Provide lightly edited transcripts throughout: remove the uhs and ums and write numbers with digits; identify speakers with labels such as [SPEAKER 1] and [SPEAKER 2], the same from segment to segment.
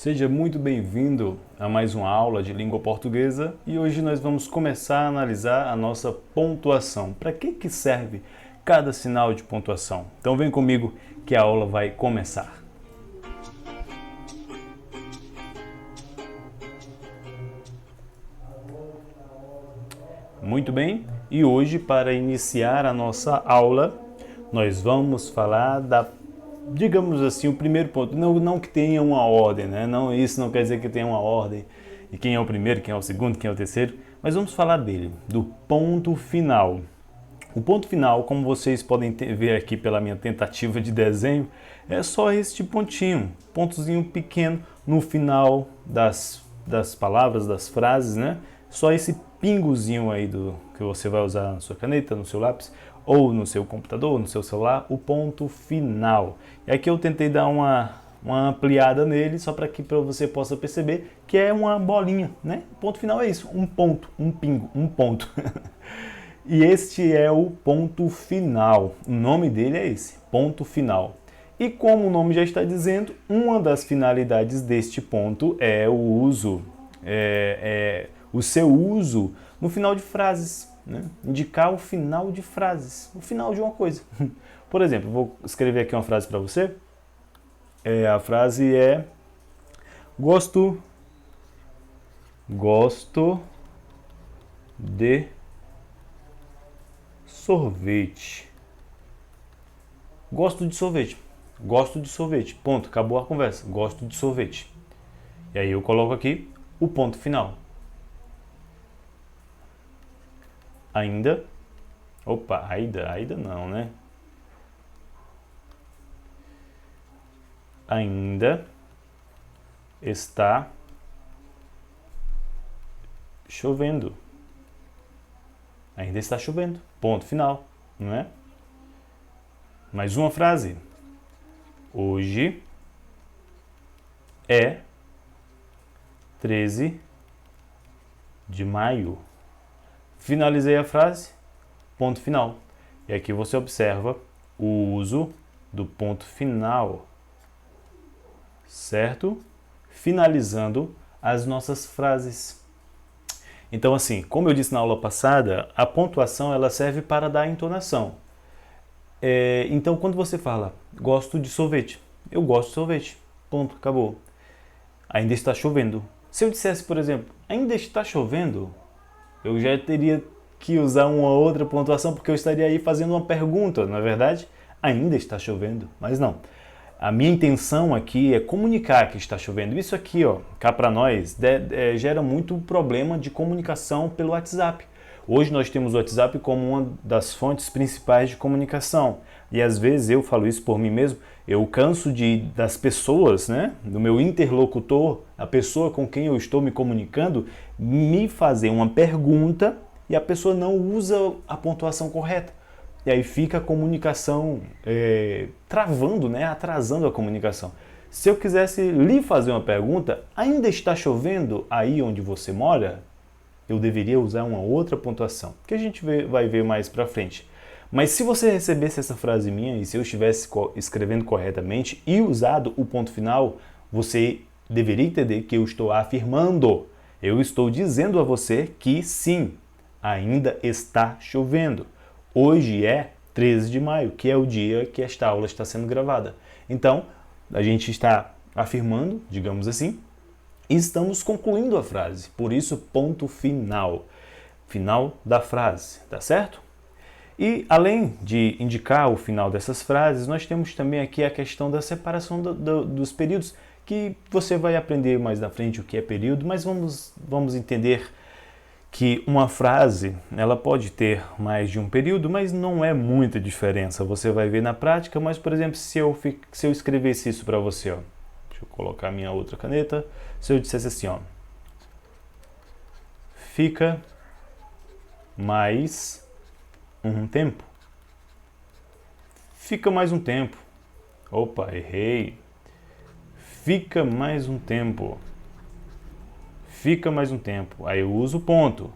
[SPEAKER 1] Seja muito bem-vindo a mais uma aula de língua portuguesa e hoje nós vamos começar a analisar a nossa pontuação. Para que serve cada sinal de pontuação? Então vem comigo que a aula vai começar. Muito bem, e hoje para iniciar a nossa aula nós vamos falar digamos assim, o primeiro ponto, não que tenha uma ordem, né? Não, isso não quer dizer que tenha uma ordem, e quem é o primeiro, quem é o segundo, quem é o terceiro, mas vamos falar dele, do ponto final. O ponto final, como vocês podem ver aqui pela minha tentativa de desenho, é só este pontozinho pequeno no final das palavras, das frases, né? Só esse pingozinho aí que você vai usar na sua caneta, no seu lápis, ou no seu computador, no seu celular, o ponto final. E aqui eu tentei dar uma ampliada nele, só para que você possa perceber que é uma bolinha, né? O ponto final é isso, um ponto, um pingo, um ponto. E este é o ponto final. O nome dele é esse, ponto final. E como o nome já está dizendo, uma das finalidades deste ponto é o uso, o seu uso no final de frases, né? Indicar o final de frases, o final de uma coisa. Por exemplo, vou escrever aqui uma frase para você. A frase é: gosto de sorvete. Gosto de sorvete. Gosto de sorvete. Ponto. Acabou a conversa. Gosto de sorvete. E aí eu coloco aqui o ponto final. Ainda. Opa, ainda não, né? Ainda está chovendo. Ainda está chovendo. Ponto final, não é? Mais uma frase. Hoje é 13 de maio. Finalizei a frase, ponto final. E aqui você observa o uso do ponto final, certo? Finalizando as nossas frases. Então, assim, como eu disse na aula passada, a pontuação ela serve para dar entonação. Então, quando você fala, gosto de sorvete, eu gosto de sorvete, ponto, acabou. Ainda está chovendo. Se eu dissesse, por exemplo, ainda está chovendo, eu já teria que usar uma outra pontuação, porque eu estaria aí fazendo uma pergunta, não é verdade? Ainda está chovendo, mas não. A minha intenção aqui é comunicar que está chovendo. Isso aqui, ó, cá para nós, gera muito problema de comunicação pelo WhatsApp. Hoje nós temos o WhatsApp como uma das fontes principais de comunicação. E às vezes eu falo isso por mim mesmo, eu canso das pessoas, né, do meu interlocutor, a pessoa com quem eu estou me comunicando, me fazer uma pergunta e a pessoa não usa a pontuação correta. E aí fica a comunicação travando, né, atrasando a comunicação. Se eu quisesse lhe fazer uma pergunta, ainda está chovendo aí onde você mora? Eu deveria usar uma outra pontuação, que a gente vai ver mais pra frente. Mas se você recebesse essa frase minha e se eu estivesse escrevendo corretamente e usado o ponto final, você deveria entender que eu estou afirmando. Eu estou dizendo a você que sim, ainda está chovendo. Hoje é 13 de maio, que é o dia que esta aula está sendo gravada. Então, a gente está afirmando, digamos assim, e estamos concluindo a frase. Por isso, ponto final. Final da frase, tá certo? E além de indicar o final dessas frases, nós temos também aqui a questão da separação dos períodos, que você vai aprender mais na frente o que é período, mas vamos entender que uma frase ela pode ter mais de um período, mas não é muita diferença. Você vai ver na prática, mas, por exemplo, se eu escrevesse isso para você, ó, deixa eu colocar minha outra caneta, se eu dissesse assim, ó, fica mais um tempo. Fica mais um tempo. Opa, errei. Fica mais um tempo. Fica mais um tempo. Aí eu uso o ponto.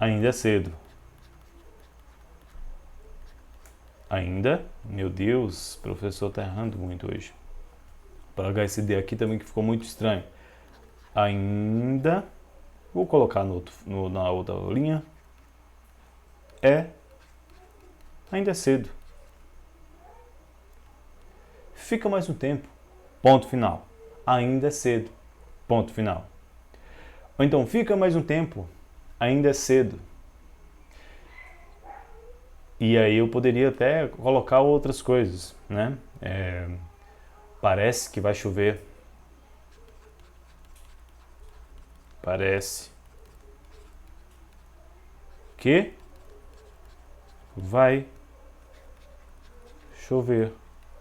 [SPEAKER 1] Ainda é cedo. Ainda. Meu Deus, o professor está errando muito hoje. apagar esse D aqui também que ficou muito estranho. Ainda, vou colocar na outra linha, ainda é cedo. Fica mais um tempo, ponto final. Ainda é cedo, ponto final. Ou então, fica mais um tempo, ainda é cedo. E aí eu poderia até colocar outras coisas, né? Parece que vai chover. Parece que vai chover.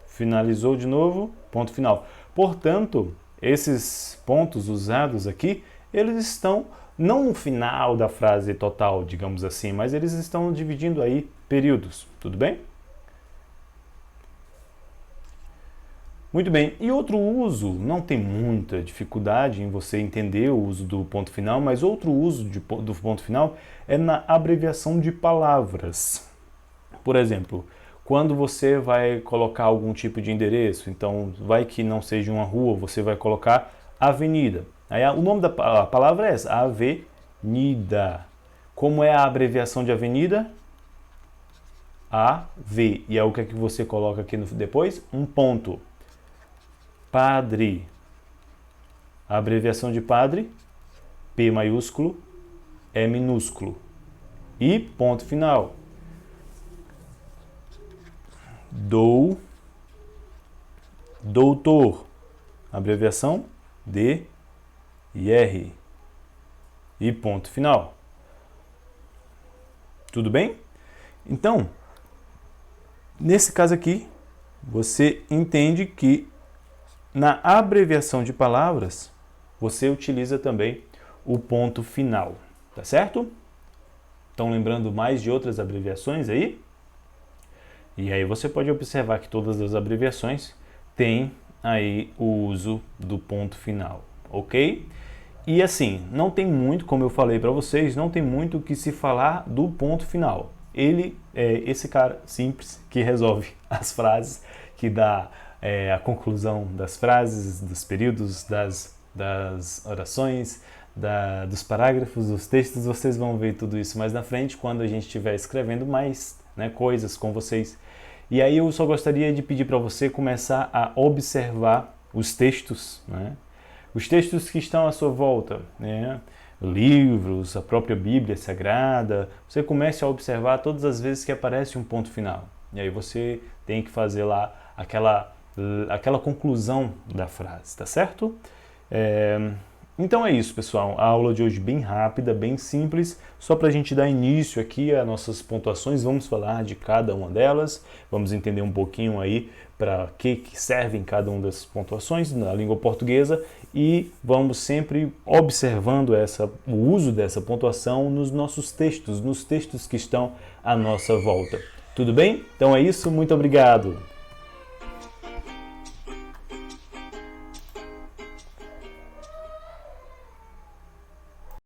[SPEAKER 1] Finalizou de novo, ponto final. Portanto, esses pontos usados aqui, eles estão não no final da frase total, digamos assim, mas eles estão dividindo aí períodos, tudo bem? Muito bem, e outro uso, não tem muita dificuldade em você entender o uso do ponto final, mas outro uso do ponto final é na abreviação de palavras. Por exemplo, quando você vai colocar algum tipo de endereço, então vai que não seja uma rua, você vai colocar avenida. Aí o nome da palavra é essa, avenida. Como é a abreviação de avenida? AV. E aí o que é que você coloca aqui depois? Um ponto. Padre. A abreviação de padre, P maiúsculo, E minúsculo. E ponto final. Doutor. Abreviação D e R. E ponto final. Tudo bem? Então, nesse caso aqui, você entende que na abreviação de palavras, você utiliza também o ponto final, tá certo? Estão lembrando mais de outras abreviações aí? E aí você pode observar que todas as abreviações têm aí o uso do ponto final, ok? E assim, não tem muito, como eu falei para vocês, não tem muito o que se falar do ponto final. Ele é esse cara simples que resolve as frases, que dá a conclusão das frases, dos períodos, das orações, dos parágrafos, dos textos. Vocês vão ver tudo isso mais na frente, quando a gente estiver escrevendo mais coisas com vocês. E aí eu só gostaria de pedir para você começar a observar os textos, né? Os textos que estão à sua volta, né? Livros, a própria Bíblia Sagrada. Você comece a observar todas as vezes que aparece um ponto final. E aí você tem que fazer lá aquela conclusão da frase, tá certo? Então é isso, pessoal. A aula de hoje bem rápida, bem simples, só para a gente dar início aqui às nossas pontuações. Vamos falar de cada uma delas, vamos entender um pouquinho aí para que servem cada uma dessas pontuações na língua portuguesa e vamos sempre observando o uso dessa pontuação nos nossos textos, nos textos que estão à nossa volta. Tudo bem? Então é isso, muito obrigado!